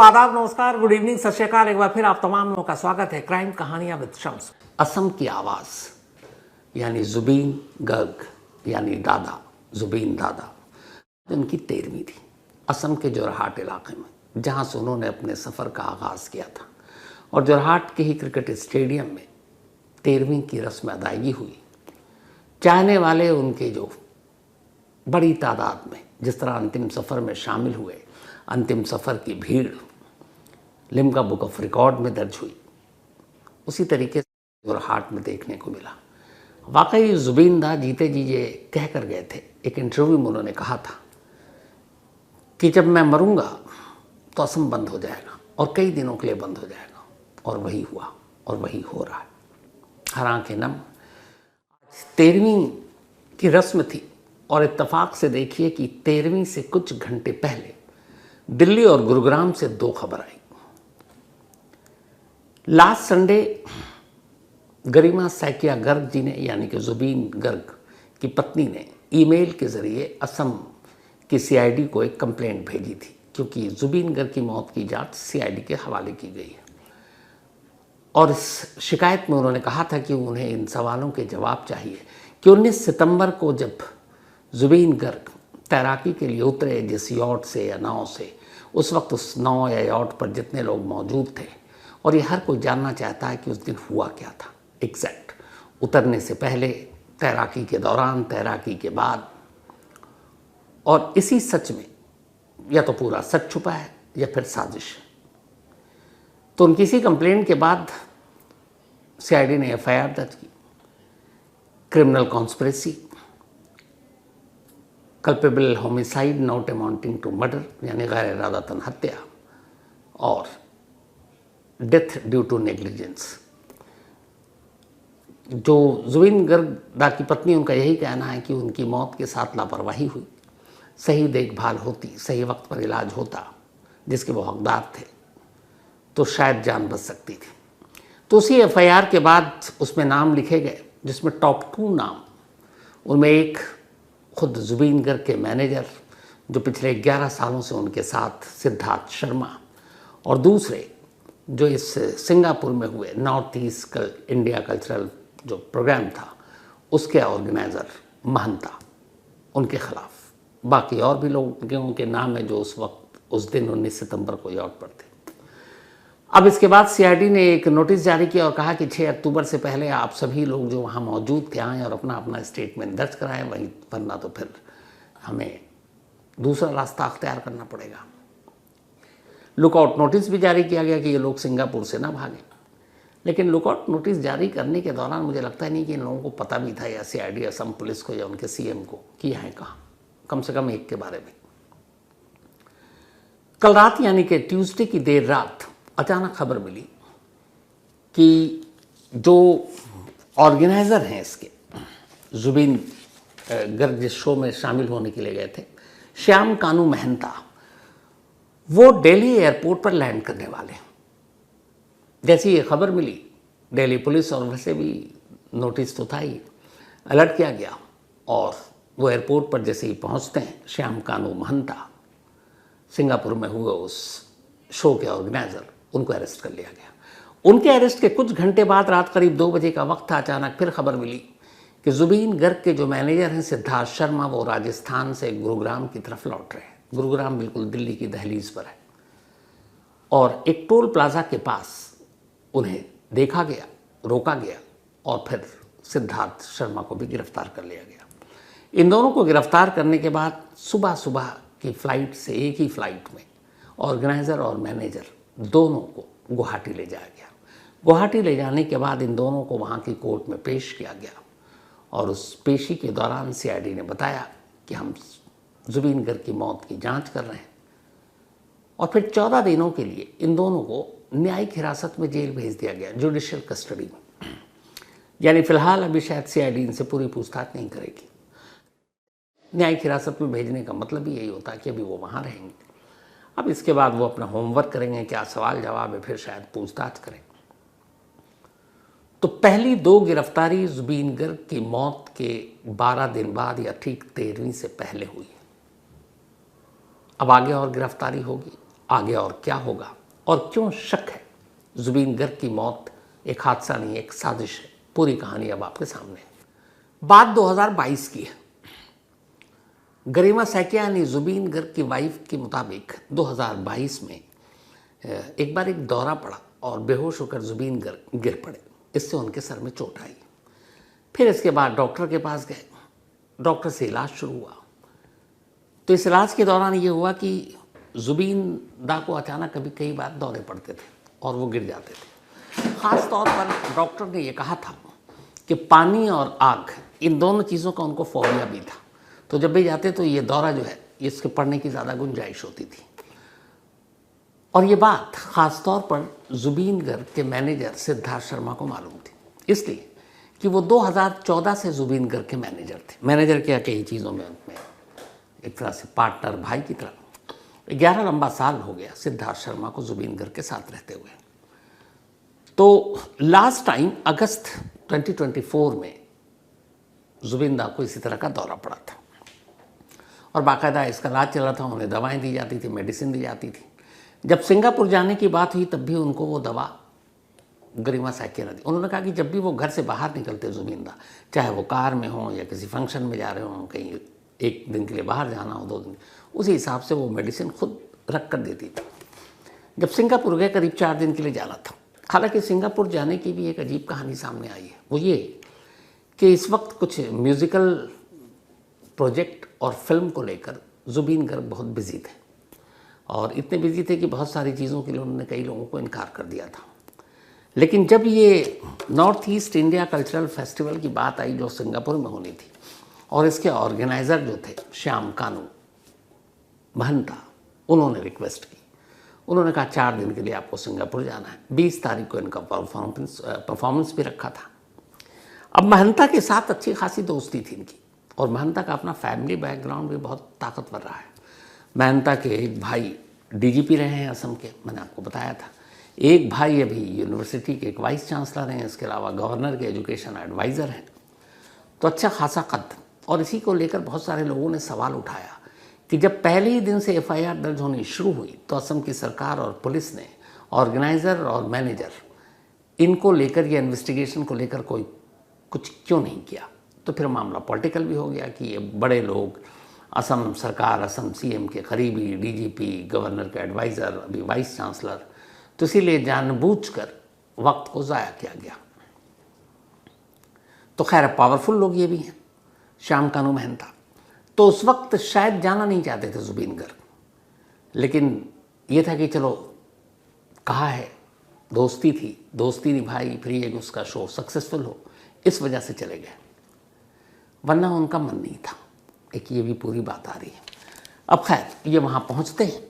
आदाब, नमस्कार, good evening, सत श्री अकाल। एक बार फिर आप तमाम लोगों का स्वागत है क्राइम कहानियां विद शम्स। असम की आवाज यानी जुबीन गर्ग यानी दादा, जुबीन दादा, उनकी 13वीं थी असम के जोरहाट इलाके में, जहां से उन्होंने अपने सफ़र का आगाज़ किया था। और जोरहाट के ही क्रिकेट स्टेडियम में 13वीं की रस्म अदायगी हुई। चाहने वाले उनके जो बड़ी तादाद में जिस तरह अंतिम सफ़र में शामिल हुए, अंतिम सफ़र की भीड़ लिम्का बुक ऑफ रिकॉर्ड में दर्ज हुई, उसी तरीके से जोरहाट में देखने को मिला। वाकई जुबीन दा जीते जी ये कह कर गए थे, एक इंटरव्यू में उन्होंने कहा था कि जब मैं मरूंगा तो असम बंद हो जाएगा और कई दिनों के लिए बंद हो जाएगा। और वही हुआ और वही हो रहा है। हर आंखें नम। 13वीं की रस्म थी और इत्तेफाक से देखिए कि 13वीं से कुछ घंटे पहले दिल्ली और गुरुग्राम से 2 खबर आई। लास्ट संडे गरिमा सैकिया गर्ग जी ने, यानी कि जुबीन गर्ग की पत्नी ने, ईमेल के ज़रिए असम की सीआईडी को एक कंप्लेंट भेजी थी, क्योंकि जुबीन गर्ग की मौत की जांच सीआईडी के हवाले की गई है। और इस शिकायत में उन्होंने कहा था कि उन्हें इन सवालों के जवाब चाहिए कि 19 सितंबर को जब जुबीन गर्ग तैराकी के लिए उतरे जिस यॉट से या नाव से, उस वक्त उस नाव या यॉट पर जितने लोग मौजूद थे, और ये हर कोई जानना चाहता है कि उस दिन हुआ क्या था एग्जैक्ट, उतरने से पहले, तैराकी के दौरान, तैराकी के बाद। और इसी सच में या तो पूरा सच छुपा है या फिर साजिश। तो उनकी इसी कंप्लेंट के बाद सीआईडी ने एफआईआर दर्ज की, criminal conspiracy, culpable homicide not amounting to murder यानी गैर इरादतन हत्या, और डेथ ड्यू टू नेग्लिजेंस। जो जुबीन गर्ग दा की पत्नी, उनका यही कहना है कि उनकी मौत के साथ लापरवाही हुई। सही देखभाल होती, सही वक्त पर इलाज होता जिसके वो हकदार थे, तो शायद जान बच सकती थी। तो उसी एफआईआर के बाद उसमें नाम लिखे गए, जिसमें टॉप 2 नाम, उनमें एक खुद जुबीन गर्ग के मैनेजर जो पिछले 11 सालों से उनके साथ, सिद्धार्थ शर्मा, और दूसरे जो इस सिंगापुर में हुए नॉर्थ ईस्ट इंडिया कल्चरल जो प्रोग्राम था उसके ऑर्गेनाइज़र महंता, उनके खिलाफ। बाकी और भी लोगों के नाम है जो उस वक्त, उस दिन 19 सितंबर को यॉट पर थे। अब इसके बाद सीआईडी ने एक नोटिस जारी किया और कहा कि 6 अक्टूबर से पहले आप सभी लोग जो वहाँ मौजूद थे आएँ और अपना अपना स्टेटमेंट दर्ज कराएं, वहीं, वरना तो फिर हमें दूसरा रास्ता अख्तियार करना पड़ेगा। लुकआउट नोटिस भी जारी किया गया कि ये लोग सिंगापुर से ना भागें। लेकिन लुकआउट नोटिस जारी करने के दौरान मुझे लगता है नहीं कि इन लोगों को पता भी था, या सीआईडी, असम पुलिस को या उनके सीएम को, कि यहाँ कहाँ, कम से कम एक के बारे में। कल रात यानी कि ट्यूसडे की देर रात अचानक खबर मिली कि जो ऑर्गेनाइज़र हैं इसके, जुबीन गर्ग जिस शो में शामिल होने के लिए गए थे, श्याम कानू महंता, वो दिल्ली एयरपोर्ट पर लैंड करने वाले। जैसी ये खबर मिली, दिल्ली पुलिस, और वैसे भी नोटिस तो था ही, अलर्ट किया गया, और वो एयरपोर्ट पर जैसे ही पहुंचते हैं, श्याम कानू महंता, सिंगापुर में हुए उस शो के ऑर्गेनाइज़र, उनको अरेस्ट कर लिया गया। उनके अरेस्ट के कुछ घंटे बाद, रात करीब 2 बजे का वक्त था, अचानक फिर खबर मिली कि जुबीन गर्ग के जो मैनेजर हैं सिद्धार्थ शर्मा, वो राजस्थान से गुरुग्राम की तरफ लौट रहे हैं। गुरुग्राम बिल्कुल दिल्ली की दहलीज पर है, और एक टोल प्लाजा के पास उन्हें देखा गया, रोका गया, और फिर सिद्धार्थ शर्मा को भी गिरफ्तार कर लिया गया। इन दोनों को गिरफ्तार करने के बाद सुबह सुबह की फ़्लाइट से, एक ही फ़्लाइट में, ऑर्गेनाइज़र और मैनेजर दोनों को गुवाहाटी ले जाया गया। गुवाहाटी ले जाने के बाद इन दोनों को वहाँ की कोर्ट में पेश किया गया, और उस पेशी के दौरान सीआईडी ने बताया कि हम जुबीन गर्ग की मौत की जांच कर रहे हैं। और फिर 14 दिनों के लिए इन दोनों को न्यायिक हिरासत में जेल भेज दिया गया, जुडिशियल कस्टडी में। यानी फिलहाल अभी शायद सीआईडी इनसे पूरी पूछताछ नहीं करेगी। न्यायिक हिरासत में भेजने का मतलब ही यही होता है कि अभी वो वहाँ रहेंगे। अब इसके बाद वो अपना होमवर्क करेंगे, क्या सवाल जवाब है, फिर शायद पूछताछ करें। तो पहली 2 गिरफ्तारी जुबीन गर्ग की मौत के 12 दिन बाद या ठीक 13वीं से पहले हुई। अब आगे और गिरफ्तारी होगी, आगे और क्या होगा और क्यों शक है जुबीन गर्ग की मौत एक हादसा नहीं, एक साजिश है। पूरी कहानी अब आपके सामने है। बात 2022 की है। गरिमा सैकिया यानी जुबीन गर्ग की वाइफ के मुताबिक 2022 में एक बार एक दौरा पड़ा और बेहोश होकर जुबीन गर्ग गिर पड़े। इससे उनके सर में चोट आई। फिर इसके बाद डॉक्टर के पास गए, डॉक्टर से इलाज शुरू हुआ। तो इस इलाज के दौरान ये हुआ कि जुबीन दा को अचानक कभी कई बार दौरे पड़ते थे और वो गिर जाते थे। ख़ास तौर पर डॉक्टर ने ये कहा था कि पानी और आग, इन दोनों चीज़ों का उनको फोबिया भी था। तो जब भी जाते तो ये दौरा जो है इसके पड़ने की ज़्यादा गुंजाइश होती थी। और ये बात ख़ास तौर पर जुबीन गर्ग के मैनेजर सिद्धार्थ शर्मा को मालूम थी, इसलिए कि वो 2014 से जुबीन गर्ग के मैनेजर थे। मैनेजर क्या, कई चीज़ों में उनमें एक तरह से पार्टनर, भाई की तरह। 11 लंबा साल हो गया सिद्धार्थ शर्मा को जुबीन गर्ग के साथ रहते हुए। तो लास्ट टाइम अगस्त 2024 में जुबीन दा को इसी तरह का दौरा पड़ा था और बाकायदा इसका इलाज चल रहा था। उन्हें दवाएं दी जाती थी, मेडिसिन दी जाती थी। जब सिंगापुर जाने की बात हुई तब भी उनको वो दवा गरिमा सैकिया ने दी। उन्होंने कहा कि जब भी वो घर से बाहर निकलते जुबीन दा, चाहे वो कार में हो या किसी फंक्शन में जा रहे हों, कहीं एक दिन के लिए बाहर जाना हो, 2 दिन, उसी हिसाब से वो मेडिसिन खुद रख कर देती थी। जब सिंगापुर गए, करीब 4 दिन के लिए जाना था। हालांकि सिंगापुर जाने की भी एक अजीब कहानी सामने आई है। वो ये कि इस वक्त कुछ म्यूज़िकल प्रोजेक्ट और फिल्म को लेकर जुबीन गर्ग बहुत बिजी थे और इतने बिजी थे कि बहुत सारी चीज़ों के लिए उन्होंने कई लोगों को इनकार कर दिया था। लेकिन जब ये north east India cultural festival की बात आई जो सिंगापुर में होनी थी और इसके ऑर्गेनाइज़र जो थे श्याम कानू महंता, उन्होंने रिक्वेस्ट की। उन्होंने कहा 4 दिन के लिए आपको सिंगापुर जाना है। 20 तारीख को इनका परफॉर्मेंस भी रखा था। अब महंता के साथ अच्छी खासी दोस्ती थी इनकी और महंता का अपना फैमिली बैकग्राउंड भी बहुत ताकतवर रहा है। महंता के एक भाई डीजीपी रहे हैं असम के, मैंने आपको बताया था। एक भाई अभी यूनिवर्सिटी के एक वाइस चांसलर हैं। इसके अलावा गवर्नर के एजुकेशन एडवाइज़र हैं। तो अच्छा खासा कद। और इसी को लेकर बहुत सारे लोगों ने सवाल उठाया कि जब पहले ही दिन से एफआईआर दर्ज होनी शुरू हुई तो असम की सरकार और पुलिस ने ऑर्गेनाइज़र और मैनेजर इनको लेकर या इन्वेस्टिगेशन को लेकर कोई कुछ क्यों नहीं किया। तो फिर मामला पॉलिटिकल भी हो गया कि ये बड़े लोग, असम सरकार, असम सीएम के करीबी, डीजीपी, गवर्नर के एडवाइज़र, अभी वाइस चांसलर, तो इसीलिए जानबूझकर वक्त को ज़ाया किया गया। तो खैर पावरफुल लोग ये भी हैं, श्याम कानू महंता। तो उस वक्त शायद जाना नहीं चाहते थे जुबीन गर्ग, लेकिन ये था कि चलो कहा है, दोस्ती थी, दोस्ती निभाई, फिर ये उसका शो सक्सेसफुल हो, इस वजह से चले गए, वरना उनका मन नहीं था। एक ये भी पूरी बात आ रही है। अब खैर ये वहाँ पहुँचते हैं।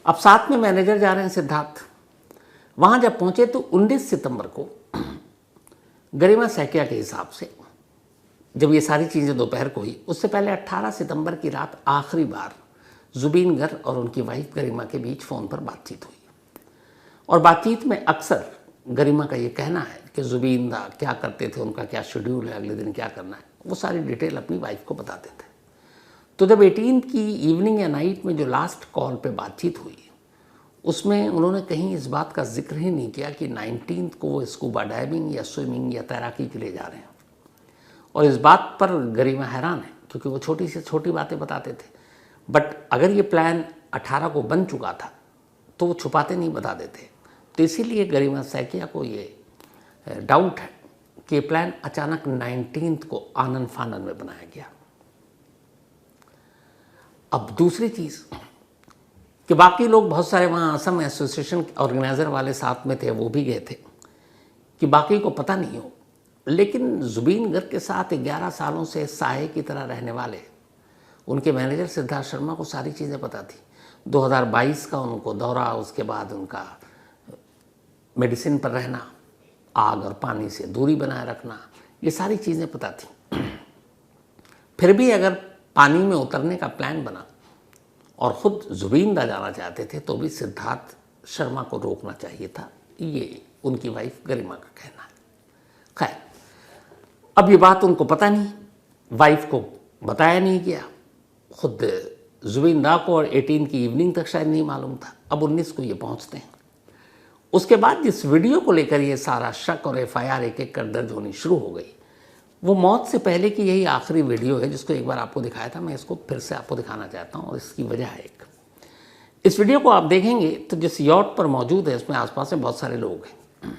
अब साथ में मैनेजर जा रहे हैं सिद्धार्थ। वहाँ जब पहुँचे तो 19 सितंबर को गरिमा सैकिया के हिसाब से जब ये सारी चीज़ें दोपहर को हुई, उससे पहले 18 सितंबर की रात आखिरी बार जुबीन गर्ग और उनकी वाइफ गरिमा के बीच फ़ोन पर बातचीत हुई। और बातचीत में अक्सर गरिमा का ये कहना है कि जुबीन दा क्या करते थे, उनका क्या शेड्यूल है, अगले दिन क्या करना है, वो सारी डिटेल अपनी वाइफ को बताते थे। तो जब 18 की इवनिंग या नाइट में जो लास्ट कॉल पे बातचीत हुई, उसमें उन्होंने कहीं इस बात का जिक्र ही नहीं किया कि 19 को वो स्कूबा डाइविंग या स्विमिंग या तैराकी के लिए जा रहे हैं। और इस बात पर गरिमा हैरान है क्योंकि वो छोटी से छोटी बातें बताते थे। बट अगर ये प्लान 18 को बन चुका था तो वो छुपाते नहीं, बता देते। तो इसीलिए गरिमा सैकिया को ये डाउट है कि ये प्लान अचानक 19 को आनन फानन में बनाया गया। अब दूसरी चीज़ कि बाकी लोग बहुत सारे वहाँ असम एसोसिएशन ऑर्गेनाइज़र वाले साथ में थे, वो भी गए थे, कि बाकी को पता नहीं हो। लेकिन जुबीन गर्ग के साथ 11 सालों से साये की तरह रहने वाले उनके मैनेजर सिद्धार्थ शर्मा को सारी चीज़ें पता थी। 2022 का उनको दौरा, उसके बाद उनका मेडिसिन पर रहना, आग और पानी से दूरी बनाए रखना, ये सारी चीज़ें पता थी। फिर भी अगर पानी में उतरने का प्लान बना और ख़ुद जुबीन दा जाना चाहते थे तो भी सिद्धार्थ शर्मा को रोकना चाहिए था। ये उनकी वाइफ गरिमा का कहना है। खैर अब ये बात उनको पता नहीं, वाइफ को बताया नहीं गया। खुद जुबीन दा को और 18 की इवनिंग तक शायद नहीं मालूम था, अब 19 को ये पहुंचते हैं। उसके बाद जिस वीडियो को लेकर ये सारा शक और FIR एक एक कर दर्ज होनी शुरू हो गई, वो मौत से पहले की यही आखिरी वीडियो है जिसको एक बार आपको दिखाया था। मैं इसको फिर से आपको दिखाना चाहता हूँ और इसकी वजह है एक, इस वीडियो को आप देखेंगे तो जिस यॉट पर मौजूद है उसमें आसपास में बहुत सारे लोग हैं।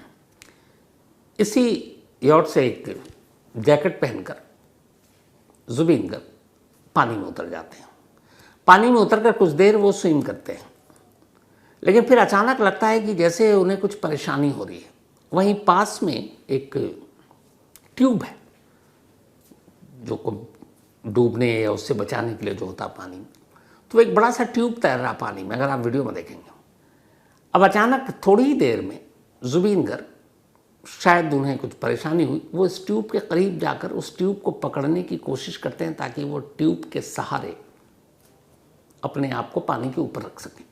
इसी यॉट से एक जैकेट पहनकर जुबीन गर्ग पानी में उतर जाते हैं। पानी में उतरकर कुछ देर वो स्विम करते हैं, लेकिन फिर अचानक लगता है कि जैसे उन्हें कुछ परेशानी हो रही है। वहीं पास में एक ट्यूब है जो को डूबने या उससे बचाने के लिए जो होता पानी में, तो एक बड़ा सा ट्यूब तैर रहा पानी में, अगर आप वीडियो में देखेंगे। अब अचानक थोड़ी ही देर में जुबीन गर्ग, शायद उन्हें कुछ परेशानी हुई, वो इस ट्यूब के करीब जाकर उस ट्यूब को पकड़ने की कोशिश करते हैं ताकि वो ट्यूब के सहारे अपने आप को पानी के ऊपर रख सकें।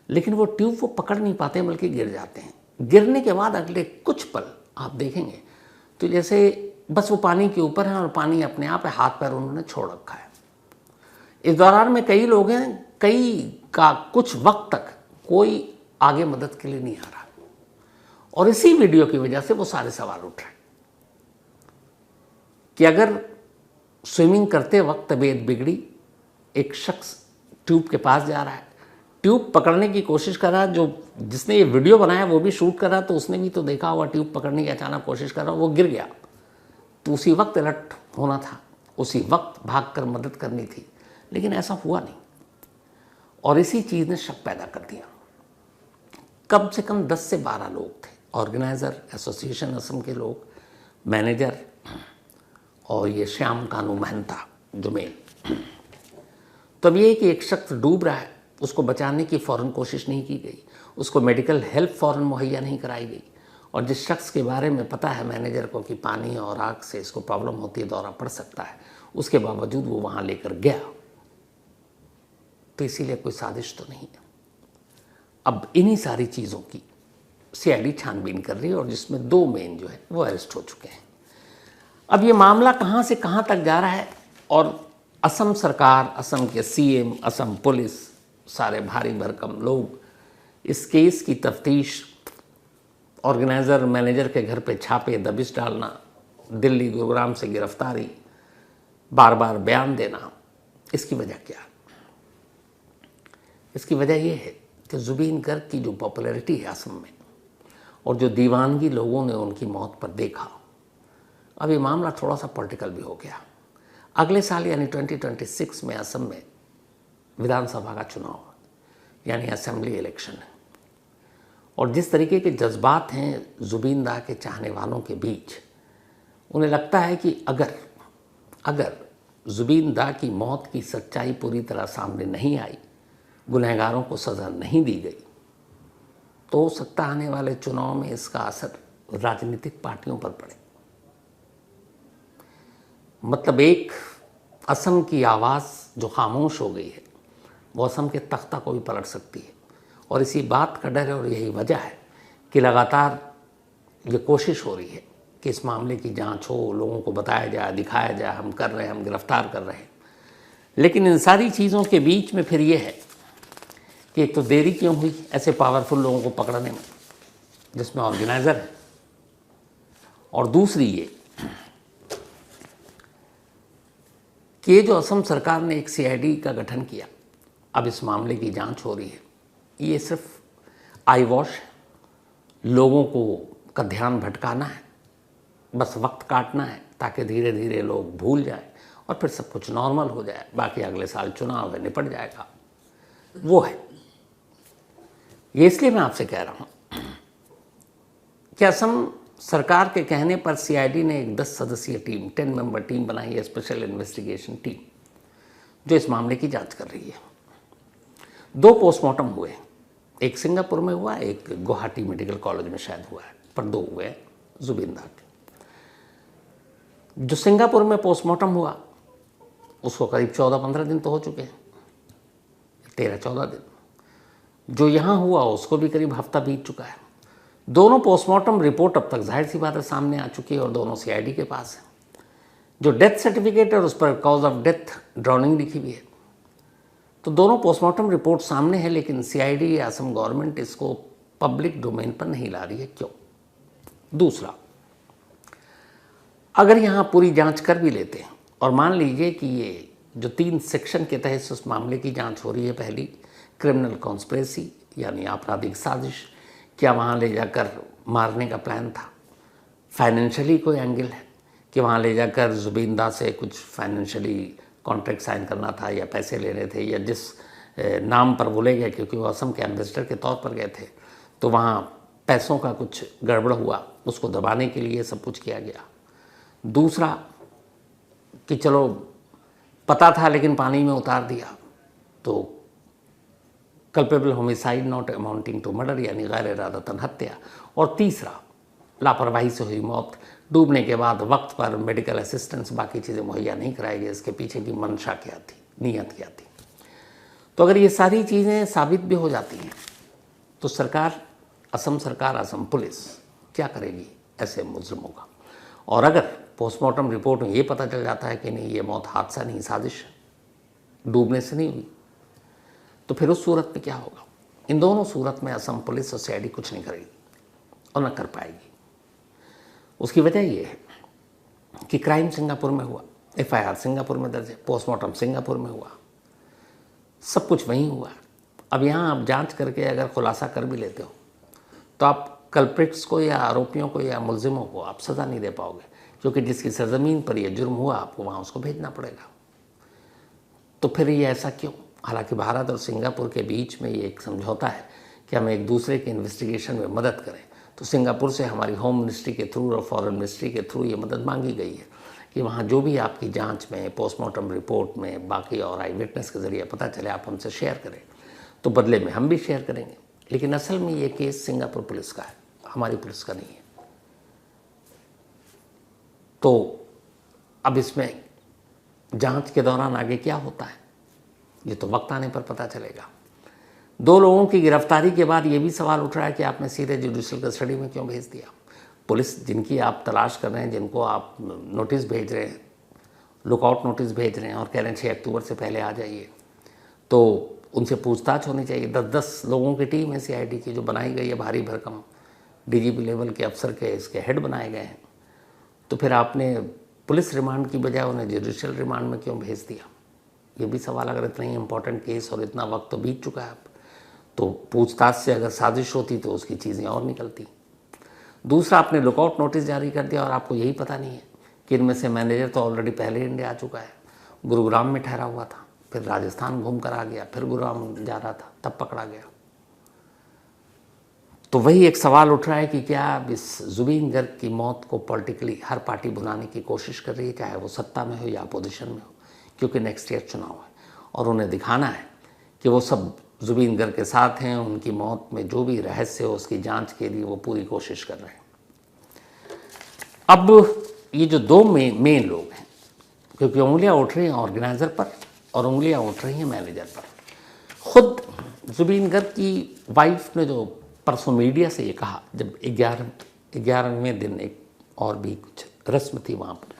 लेकिन वो ट्यूब वो पकड़ नहीं पाते बल्कि गिर जाते हैं। गिरने के बाद अगले कुछ पल आप देखेंगे तो जैसे बस वो पानी के ऊपर हैं और पानी अपने आप हाथ पैर उन्होंने छोड़ रखा है। इस दौरान में कई लोग हैं, कई का कुछ वक्त तक कोई आगे मदद के लिए नहीं आ रहा, और इसी वीडियो की वजह से वो सारे सवाल उठ रहे कि अगर स्विमिंग करते वक्त तबीयत बिगड़ी, एक शख्स ट्यूब के पास जा रहा है, ट्यूब पकड़ने की कोशिश कर रहा, जो जिसने ये वीडियो बनाया वो भी शूट कर रहा, तो उसने भी तो देखा हुआ ट्यूब पकड़ने की अचानक कोशिश कर रहा, वो गिर गया, तो उसी वक्त अलर्ट होना था, उसी वक्त भागकर मदद करनी थी, लेकिन ऐसा हुआ नहीं। और इसी चीज़ ने शक पैदा कर दिया। कम से कम 10 से 12 लोग थे, ऑर्गेनाइज़र, एसोसिएशन असम के लोग, मैनेजर और ये श्याम कानू महंता जो मेन। तब ये कि एक शख्स डूब रहा है, उसको बचाने की फ़ौरन कोशिश नहीं की गई, उसको मेडिकल हेल्प फ़ौरन मुहैया नहीं कराई गई, और जिस शख्स के बारे में पता है मैनेजर को कि पानी और आग से इसको प्रॉब्लम होती है, दौरा पड़ सकता है, उसके बावजूद वो वहाँ लेकर गया, तो इसीलिए कोई साजिश तो नहीं है। अब इन्हीं सारी चीज़ों की CID छानबीन कर रही है, और जिसमें 2 मेन जो है वो अरेस्ट हो चुके हैं। अब ये मामला कहाँ से कहाँ तक जा रहा है, और असम सरकार, असम के CM, असम पुलिस, सारे भारी भरकम लोग इस केस की तफ्तीश, ऑर्गेनाइज़र मैनेजर के घर पे छापे, दबिश डालना, दिल्ली गुरुग्राम से गिरफ्तारी, बार बार बयान देना, इसकी वजह क्या? इसकी वजह यह है कि जुबीन गर्ग की जो पॉपुलैरिटी है असम में, और जो दीवानगी लोगों ने उनकी मौत पर देखा, अब ये मामला थोड़ा सा पॉलिटिकल भी हो गया। अगले साल यानी 2026 में असम में विधानसभा का चुनाव यानी असेंबली इलेक्शन है, और जिस तरीके के जज्बात हैं जुबीन दा के चाहने वालों के बीच, उन्हें लगता है कि अगर जुबीन दा की मौत की सच्चाई पूरी तरह सामने नहीं आई, गुनहगारों को सज़ा नहीं दी गई, तो हो सकता आने वाले चुनाव में इसका असर राजनीतिक पार्टियों पर पड़े। मतलब एक असम की आवाज़ जो खामोश हो गई है, वो असम के तख्ता को भी पलट सकती है, और इसी बात का डर है, और यही वजह है कि लगातार ये कोशिश हो रही है कि इस मामले की जांच हो, लोगों को बताया जाए, दिखाया जाए, हम कर रहे हैं, हम गिरफ्तार कर रहे हैं। लेकिन इन सारी चीज़ों के बीच में फिर ये है कि एक तो देरी क्यों हुई ऐसे पावरफुल लोगों को पकड़ने में, जिसमें ऑर्गेनाइज़र है, और दूसरी ये कि ये जो असम सरकार ने एक CID का गठन किया, अब इस मामले की जांच हो रही है, ये सिर्फ आई वॉश है, लोगों का ध्यान भटकाना है, बस वक्त काटना है ताकि धीरे धीरे लोग भूल जाए और फिर सब कुछ नॉर्मल हो जाए, बाकी अगले साल चुनाव है, निपट जाएगा, वो है। ये इसलिए मैं आपसे कह रहा हूँ कि असम सरकार के कहने पर CID ने एक 10 सदस्यीय टीम, 10 मेंबर टीम बनाई है, स्पेशल इन्वेस्टिगेशन टीम, जो इस मामले की जांच कर रही है। 2 पोस्टमार्टम हुए, एक सिंगापुर में हुआ, एक गुवाहाटी मेडिकल कॉलेज में शायद हुआ है, पर 2 हुए जुबीन दा के। जो सिंगापुर में पोस्टमार्टम हुआ उसको करीब 14-15 दिन तो हो चुके हैं, 13-14 दिन। जो यहाँ हुआ उसको भी करीब हफ्ता बीत चुका है। दोनों पोस्टमार्टम रिपोर्ट अब तक जाहिर सी बात है सामने आ चुकी है, और दोनों CID के पास है। जो डेथ सर्टिफिकेट है उस पर कॉज ऑफ डेथ ड्राउनिंग लिखी हुई है, तो दोनों पोस्टमार्टम रिपोर्ट सामने है, लेकिन सीआईडी या असम गवर्नमेंट इसको पब्लिक डोमेन पर नहीं ला रही है, क्यों? दूसरा, अगर यहाँ पूरी जांच कर भी लेते हैं और मान लीजिए कि ये जो 3 सेक्शन के तहत उस मामले की जांच हो रही है, पहली क्रिमिनल कॉन्स्पिरेसी यानी आपराधिक साजिश, क्या वहाँ ले जाकर मारने का प्लान था, फाइनेंशियली कोई एंगल है कि वहाँ ले जाकर जुबिंदा से कुछ फाइनेंशियली कॉन्ट्रैक्ट साइन करना था या पैसे लेने थे, या जिस नाम पर बोले गए क्योंकि वो असम के एम्बेसडर के तौर पर गए थे तो वहाँ पैसों का कुछ गड़बड़ हुआ, उसको दबाने के लिए सब कुछ किया गया। दूसरा कि चलो पता था लेकिन पानी में उतार दिया, तो culpable homicide not amounting to murder यानी गैर इरादतन हत्या। और तीसरा, लापरवाही से हुई मौत, डूबने के बाद वक्त पर मेडिकल असिस्टेंस बाकी चीज़ें मुहैया नहीं कराई गई, इसके पीछे की मंशा क्या थी, नीयत क्या थी। तो अगर ये सारी चीज़ें साबित भी हो जाती हैं तो सरकार, असम पुलिस क्या करेगी ऐसे मुजरिमों का? और अगर पोस्टमार्टम रिपोर्ट में ये पता चल जाता है कि नहीं ये मौत हादसा नहीं, साजिश है, डूबने से नहीं हुई, तो फिर उस सूरत में क्या होगा? इन दोनों सूरत में असम पुलिस और सीआईडी कुछ नहीं करेगी और न कर पाएगी। उसकी वजह ये है कि क्राइम सिंगापुर में हुआ, एफआईआर सिंगापुर में दर्ज है, पोस्टमार्टम सिंगापुर में हुआ, सब कुछ वहीं हुआ। अब यहाँ आप जांच करके अगर खुलासा कर भी लेते हो तो आप कल्प्रिट्स को या आरोपियों को या मुलजिमों को आप सज़ा नहीं दे पाओगे, क्योंकि जिसकी सरजमीन पर यह जुर्म हुआ आपको वहाँ उसको भेजना पड़ेगा। तो फिर ये ऐसा क्यों? हालांकि भारत और सिंगापुर के बीच में ये एक समझौता है कि हम एक दूसरे के इन्वेस्टिगेशन में मदद करें, तो सिंगापुर से हमारी होम मिनिस्ट्री के थ्रू और फॉरेन मिनिस्ट्री के थ्रू ये मदद मांगी गई है कि वहाँ जो भी आपकी जांच में, पोस्टमार्टम रिपोर्ट में, बाकी और आई विटनेस के ज़रिए पता चले आप हमसे शेयर करें, तो बदले में हम भी शेयर करेंगे। लेकिन असल में ये केस सिंगापुर पुलिस का है, हमारी पुलिस का नहीं है। तो अब इसमें जांच के दौरान आगे क्या होता है ये तो वक्त आने पर पता चलेगा। 2 लोगों की गिरफ्तारी के बाद ये भी सवाल उठ रहा है कि आपने सीधे जुडिशियल कस्टडी में क्यों भेज दिया? पुलिस जिनकी आप तलाश कर रहे हैं, जिनको आप नोटिस भेज रहे हैं, लुकआउट नोटिस भेज रहे हैं और कह रहे हैं 6 अक्टूबर से पहले आ जाइए, तो उनसे पूछताछ होनी चाहिए। 10-10 लोगों की टीम है सीआईडी की जो बनाई गई है, भारी भरकम डीजीपी लेवल के अफसर के इसके हेड बनाए गए हैं। तो फिर आपने पुलिस रिमांड की बजाय उन्हें जुडिशियल रिमांड में क्यों भेज दिया? ये भी सवाल। अगर इतना ही इंपॉर्टेंट केस और इतना वक्त तो बीत चुका है अब, तो पूछताछ से अगर साजिश होती तो उसकी चीज़ें और निकलती। दूसरा, आपने लुकआउट नोटिस जारी कर दिया और आपको यही पता नहीं है कि इनमें से मैनेजर तो ऑलरेडी पहले इंडिया आ चुका है, गुरुग्राम में ठहरा हुआ था, फिर राजस्थान घूम कर आ गया, फिर गुरुग्राम जा रहा था, तब पकड़ा गया। तो वही एक सवाल उठ रहा है कि क्या अब इस जुबीन गर्ग की मौत को पॉलिटिकली हर पार्टी बुलाने की कोशिश कर रही है, चाहे वो सत्ता में हो या अपोजिशन में हो, क्योंकि नेक्स्ट ईयर चुनाव है और उन्हें दिखाना है कि वो सब जुबीन गर्ग के साथ हैं, उनकी मौत में जो भी रहस्य हो उसकी जांच के लिए वो पूरी कोशिश कर रहे हैं। अब ये जो 2 मेन लोग हैं, क्योंकि उंगलियां उठ रही हैं ऑर्गेनाइज़र पर और उंगलियां उठ रही हैं मैनेजर पर। खुद जुबीन गर्ग की वाइफ ने जो परसों मीडिया से ये कहा, जब 11वें दिन एक और भी कुछ रस्म थी वहाँ पर,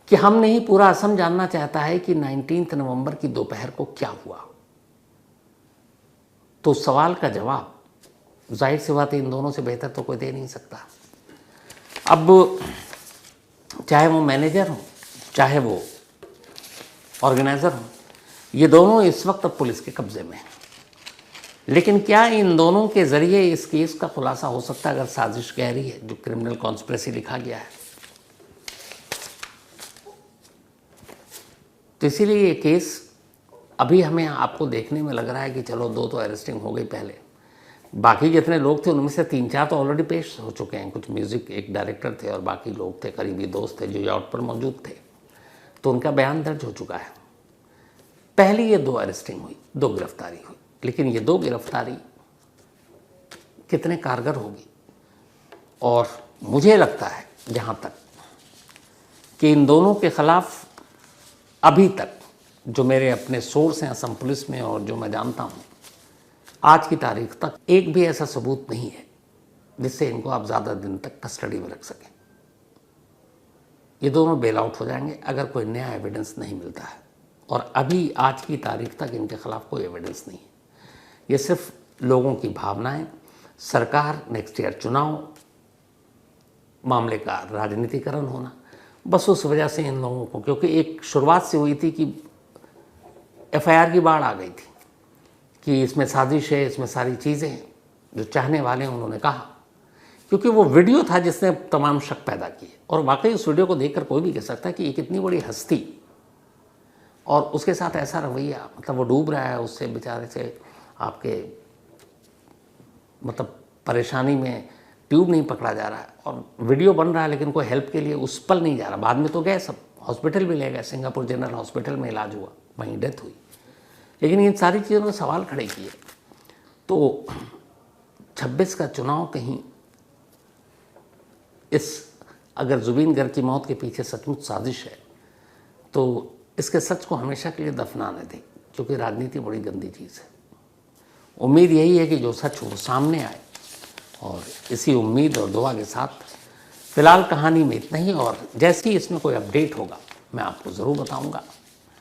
कि हम नहीं पूरा असम जानना चाहता है कि 19 नवंबर की दोपहर को क्या हुआ। तो सवाल का जवाब जाहिर सी बात है इन दोनों से बेहतर तो कोई दे नहीं सकता। अब चाहे वो मैनेजर हो चाहे वो ऑर्गेनाइज़र हो, ये दोनों इस वक्त पुलिस के कब्जे में हैं। लेकिन क्या इन दोनों के ज़रिए इस केस का खुलासा हो सकता है अगर साजिश गहरी है, जो क्रिमिनल कॉन्स्पिरेसी लिखा गया है? तो इसीलिए ये केस अभी हमें आपको देखने में लग रहा है कि चलो 2 तो अरेस्टिंग हो गई पहले, बाकी जितने लोग थे उनमें से 3-4 तो ऑलरेडी पेश हो चुके हैं। कुछ म्यूज़िक एक डायरेक्टर थे और बाकी लोग थे, करीबी दोस्त थे जो यार्ड पर मौजूद थे, तो उनका बयान दर्ज हो चुका है। पहली ये 2 अरेस्टिंग हुई, 2 गिरफ्तारी हुई, लेकिन ये 2 गिरफ्तारी कितने कारगर होगी? और मुझे लगता है जहाँ तक कि इन दोनों के खिलाफ अभी तक जो मेरे अपने सोर्स हैं असम पुलिस में और जो मैं जानता हूँ, आज की तारीख तक एक भी ऐसा सबूत नहीं है जिससे इनको आप ज़्यादा दिन तक कस्टडी में रख सकें। ये दोनों बेल आउट हो जाएंगे अगर कोई नया एविडेंस नहीं मिलता है और अभी आज की तारीख तक इनके खिलाफ कोई एविडेंस नहीं है। ये सिर्फ लोगों की भावनाएं, सरकार, नेक्स्ट ईयर चुनाव, मामले का राजनीतिकरण होना, बस उस वजह से इन लोगों को, क्योंकि एक शुरुआत से हुई थी कि एफआईआर की बाढ़ आ गई थी कि इसमें साजिश है, इसमें सारी चीज़ें हैं। जो चाहने वाले हैं उन्होंने कहा, क्योंकि वो वीडियो था जिसने तमाम शक पैदा किए। और वाकई उस वीडियो को देखकर कोई भी कह सकता है कि एक इतनी बड़ी हस्ती और उसके साथ ऐसा रवैया, मतलब वो डूब रहा है, उससे बेचारे से आपके मतलब परेशानी में ट्यूब नहीं पकड़ा जा रहा है और वीडियो बन रहा है, लेकिन कोई हेल्प के लिए उस पल नहीं जा रहा। बाद में तो गए, सब हॉस्पिटल भी ले गए, सिंगापुर जनरल हॉस्पिटल में इलाज हुआ, वहीं डेथ हुई। लेकिन इन सारी चीज़ों ने सवाल खड़े किए। तो 26 का चुनाव कहीं अगर जुबीन गर्ग की मौत के पीछे सचमुच साजिश है तो इसके सच को हमेशा के लिए दफनाने दें, क्योंकि राजनीति बड़ी गंदी चीज़ है। उम्मीद यही है कि जो सच वो सामने आए, और इसी उम्मीद और दुआ के साथ फिलहाल कहानी में इतना ही, और जैसे ही इसमें कोई अपडेट होगा मैं आपको ज़रूर बताऊंगा।